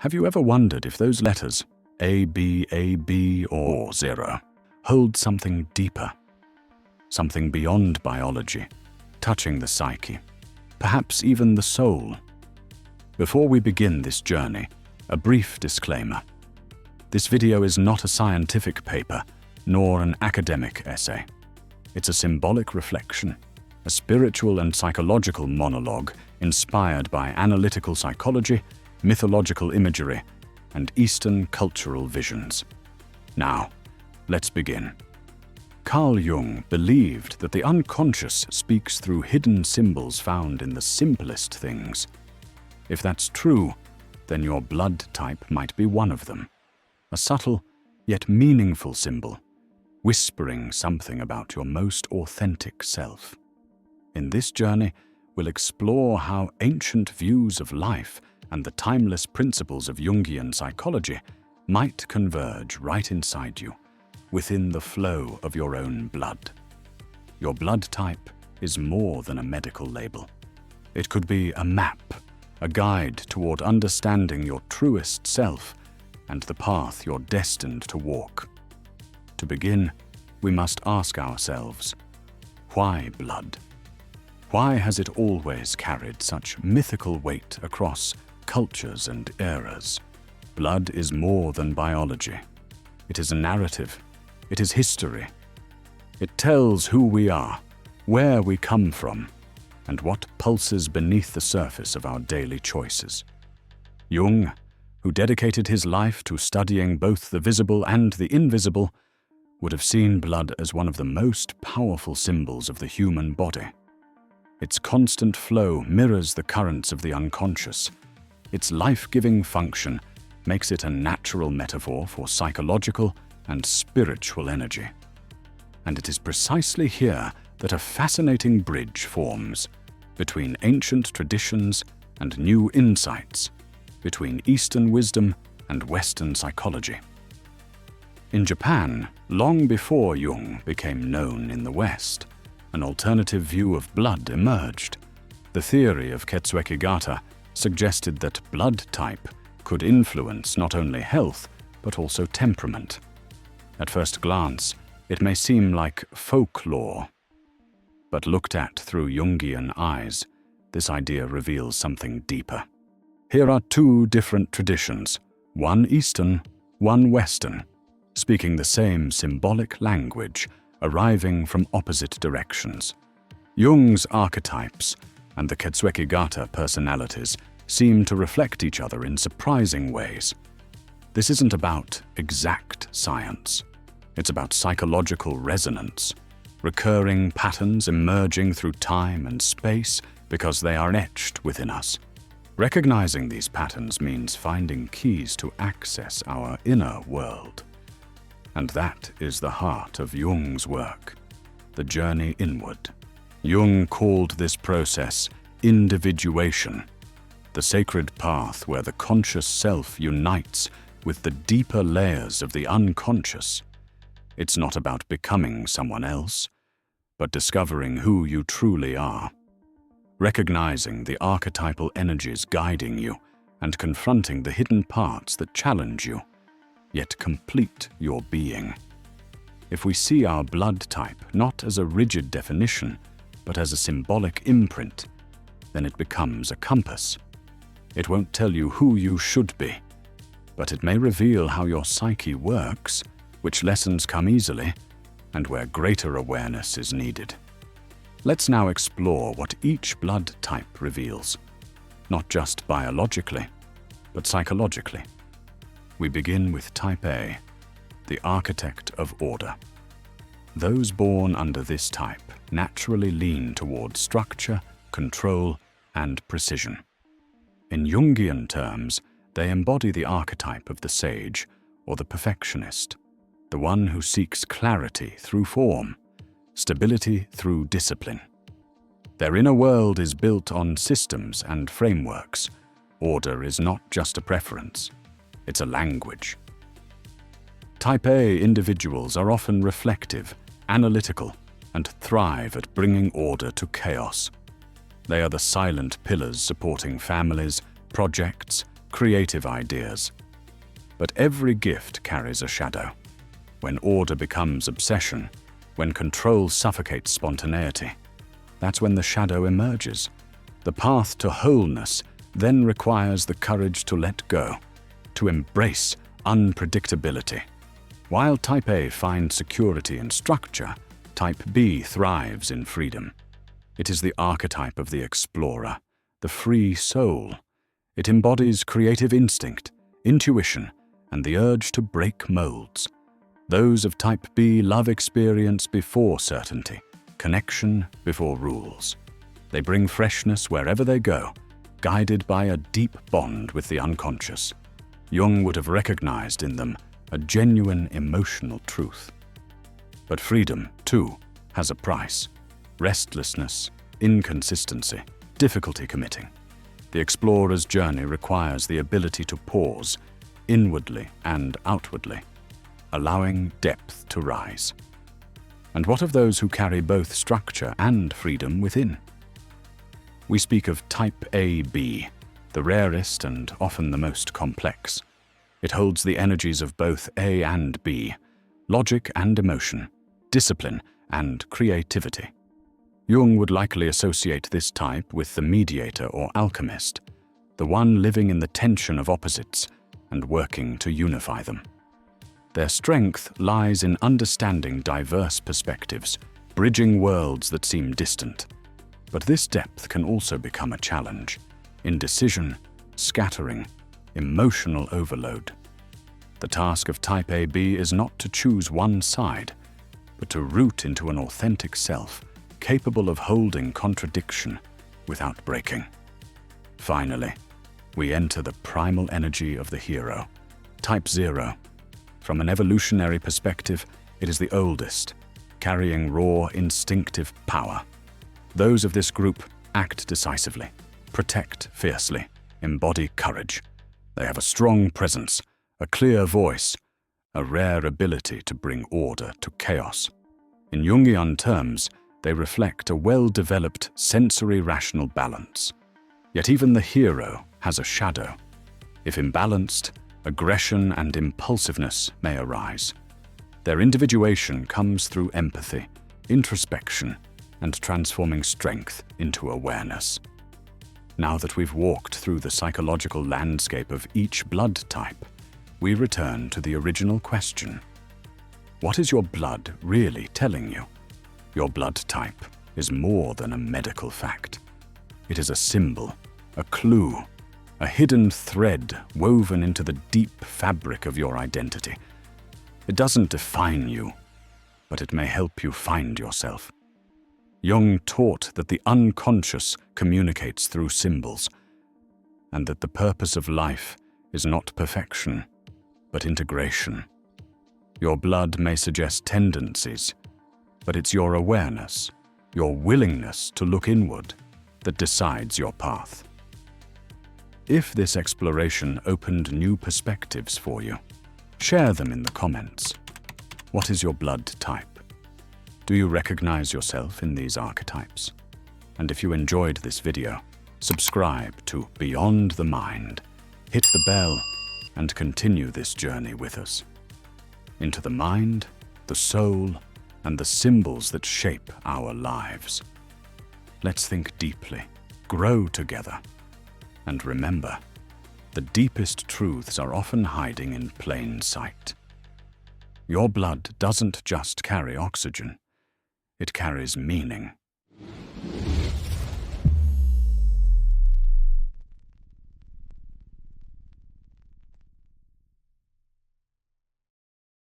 Have you ever wondered if those letters, A, B, or 0, hold something deeper, something beyond biology, touching the psyche, perhaps even the soul? Before we begin this journey, a brief disclaimer. This video is not a scientific paper, nor an academic essay. It's a symbolic reflection, a spiritual and psychological monologue inspired by analytical psychology, mythological imagery, and Eastern cultural visions. Now, let's begin. Carl Jung believed that the unconscious speaks through hidden symbols found in the simplest things. If that's true, then your blood type might be one of them. A subtle, yet meaningful symbol, whispering something about your most authentic self. In this journey, we'll explore how ancient views of life and the timeless principles of Jungian psychology might converge right inside you, within the flow of your own blood. Your blood type is more than a medical label. It could be a map, a guide toward understanding your truest self and the path you're destined to walk. To begin, we must ask ourselves, why blood? Why has it always carried such mythical weight across cultures and eras? Blood is more than biology. It is a narrative. It is history. It tells who we are, where we come from, and what pulses beneath the surface of our daily choices. Jung, who dedicated his life to studying both the visible and the invisible, would have seen blood as one of the most powerful symbols of the human body. Its constant flow mirrors the currents of the unconscious. Its life-giving function makes it a natural metaphor for psychological and spiritual energy. And it is precisely here that a fascinating bridge forms between ancient traditions and new insights, between Eastern wisdom and Western psychology. In Japan, long before Jung became known in the West, an alternative view of blood emerged. The theory of Ketsuekigata suggested that blood type could influence not only health, but also temperament. At first glance, it may seem like folklore, but looked at through Jungian eyes, this idea reveals something deeper. Here are two different traditions, one Eastern, one Western, speaking the same symbolic language, arriving from opposite directions. Jung's archetypes and the Ketsuekigata personalities seem to reflect each other in surprising ways. This isn't about exact science. It's about psychological resonance, recurring patterns emerging through time and space because they are etched within us. Recognizing these patterns means finding keys to access our inner world. And that is the heart of Jung's work, the journey inward. Jung called this process individuation, the sacred path where the conscious self unites with the deeper layers of the unconscious. It's not about becoming someone else, but discovering who you truly are, recognizing the archetypal energies guiding you and confronting the hidden parts that challenge you, yet complete your being. If we see our blood type not as a rigid definition, but as a symbolic imprint, then it becomes a compass. It won't tell you who you should be, but it may reveal how your psyche works, which lessons come easily, and where greater awareness is needed. Let's now explore what each blood type reveals, not just biologically, but psychologically. We begin with Type A, the architect of order. Those born under this type naturally lean toward structure, control, and precision. In Jungian terms, they embody the archetype of the sage or the perfectionist, the one who seeks clarity through form, stability through discipline. Their inner world is built on systems and frameworks. Order is not just a preference. It's a language. Type A individuals are often reflective, analytical, and thrive at bringing order to chaos. They are the silent pillars supporting families, projects, creative ideas. But every gift carries a shadow. When order becomes obsession, when control suffocates spontaneity, that's when the shadow emerges. The path to wholeness then requires the courage to let go, to embrace unpredictability. While Type A finds security in structure, Type B thrives in freedom. It is the archetype of the explorer, the free soul. It embodies creative instinct, intuition, and the urge to break molds. Those of Type B love experience before certainty, connection before rules. They bring freshness wherever they go, guided by a deep bond with the unconscious. Jung would have recognized in them a genuine emotional truth. But freedom, too, has a price. Restlessness, inconsistency, difficulty committing. The explorer's journey requires the ability to pause, inwardly and outwardly, allowing depth to rise. And what of those who carry both structure and freedom within? We speak of Type AB, the rarest and often the most complex. It holds the energies of both A and B, logic and emotion, discipline and creativity. Jung would likely associate this type with the mediator or alchemist, the one living in the tension of opposites and working to unify them. Their strength lies in understanding diverse perspectives, bridging worlds that seem distant. But this depth can also become a challenge: indecision, scattering, emotional overload. The task of Type AB is not to choose one side, but to root into an authentic self, capable of holding contradiction without breaking. Finally, we enter the primal energy of the hero, Type 0. From an evolutionary perspective, it is the oldest, carrying raw, instinctive power. Those of this group act decisively, protect fiercely, embody courage. They have a strong presence, a clear voice, a rare ability to bring order to chaos. In Jungian terms, they reflect a well-developed sensory-rational balance. Yet even the hero has a shadow. If imbalanced, aggression and impulsiveness may arise. Their individuation comes through empathy, introspection, and transforming strength into awareness. Now that we've walked through the psychological landscape of each blood type, we return to the original question. What is your blood really telling you? Your blood type is more than a medical fact. It is a symbol, a clue, a hidden thread woven into the deep fabric of your identity. It doesn't define you, but it may help you find yourself. Jung taught that the unconscious communicates through symbols, and that the purpose of life is not perfection, but integration. Your blood may suggest tendencies, but it's your awareness, your willingness to look inward, that decides your path. If this exploration opened new perspectives for you, share them in the comments. What is your blood type? Do you recognize yourself in these archetypes? And if you enjoyed this video, subscribe to Beyond the Mind, hit the bell, and continue this journey with us. Into the mind, the soul, and the symbols that shape our lives. Let's think deeply, grow together, and remember, the deepest truths are often hiding in plain sight. Your blood doesn't just carry oxygen, it carries meaning.